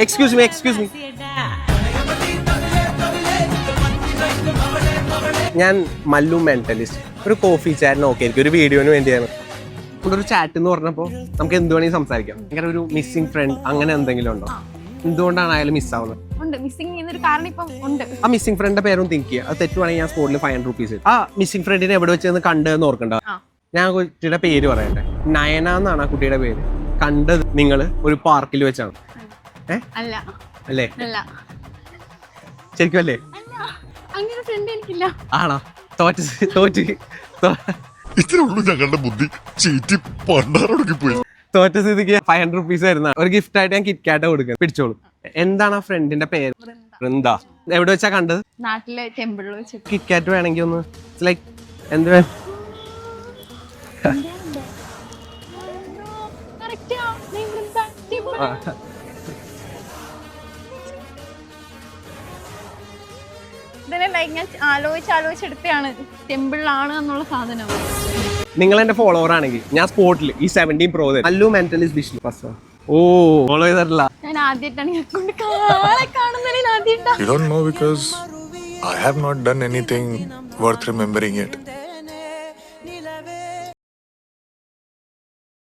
Excuse me ഞാൻ Mallu mentalist. ഒരു coffee chat നോക്കിയായിരിക്കും, ഒരു വീഡിയോന് വേണ്ടിയാണ്. ഇവിടെ ഒരു ചാറ്റ് എന്ന് പറഞ്ഞപ്പോൾ നമുക്ക് എന്ത് വേണമെങ്കിൽ സംസാരിക്കാം. അങ്ങനെ ഒരു മിസ്സിംഗ് ഫ്രണ്ട് അങ്ങനെ എന്തെങ്കിലും ഉണ്ടോ? എന്തുകൊണ്ടാണ് അയാൾ മിസ്സാവുന്നത്? ആ മിസ്സിംഗ് ഫ്രണ്ടിന്റെ പേരും തിങ്ക് ചെയ്യുക. അത് തെറ്റുവാണെങ്കിൽ ഞാൻ സ്പോട്ടിൽ 500 rupees. ആ മിസ്സിംഗ് ഫ്രണ്ടിനെ എവിടെ വെച്ചെന്ന് കണ്ടതെന്ന് ഓർക്കണ്ട. ഞാൻ കുട്ടിയുടെ പേര് പറയട്ടെ. നയന എന്നാണ് ആ കുട്ടിയുടെ പേര്. കണ്ടത് നിങ്ങൾ ഒരു പാർക്കിൽ വെച്ചാണ്. അല്ലേ? ശരിക്കും അല്ലേ? ആണോ? തോറ്റ് ഞങ്ങളുടെ ബുദ്ധി പോയി. തോറ്റ സ്ഥിതിക്ക് 500 rupees ആയിരുന്നു. ഒരു ഗിഫ്റ്റ് ആയിട്ട് ഞാൻ കിറ്റ്കാറ്റ് കൊടുക്കുന്നത്. പിടിച്ചോളൂ. എന്താണ് ആ ഫ്രണ്ടിന്റെ പേര്? വൃന്ദ. എവിടെ വെച്ചാ കണ്ടത്? നാട്ടിലെ ടെമ്പിളിൽ വെച്ച്. കിറ്റ്കാറ്റ് വേണമെങ്കിൽ ഒന്ന് ലൈക്ക് എന്ത് ആലോചിച്ചെടുത്താണ് ടെമ്പിളിലാണ് എന്നുള്ള സാധനം. നിങ്ങൾ എന്റെ ഫോളോവർ ആണെങ്കിൽ ഞാൻ സ്പോട്ടിൽ ഈ 17 Pro Mallu mentalist Vishnu first follow ചെയ്തിട്ടില്ല. ഞാൻ ആദ്യമായിട്ടാണ് കാണുന്നതിൽ ആദ്യമായിട്ടാണ്. You don't know because I have not done anything worth remembering yet.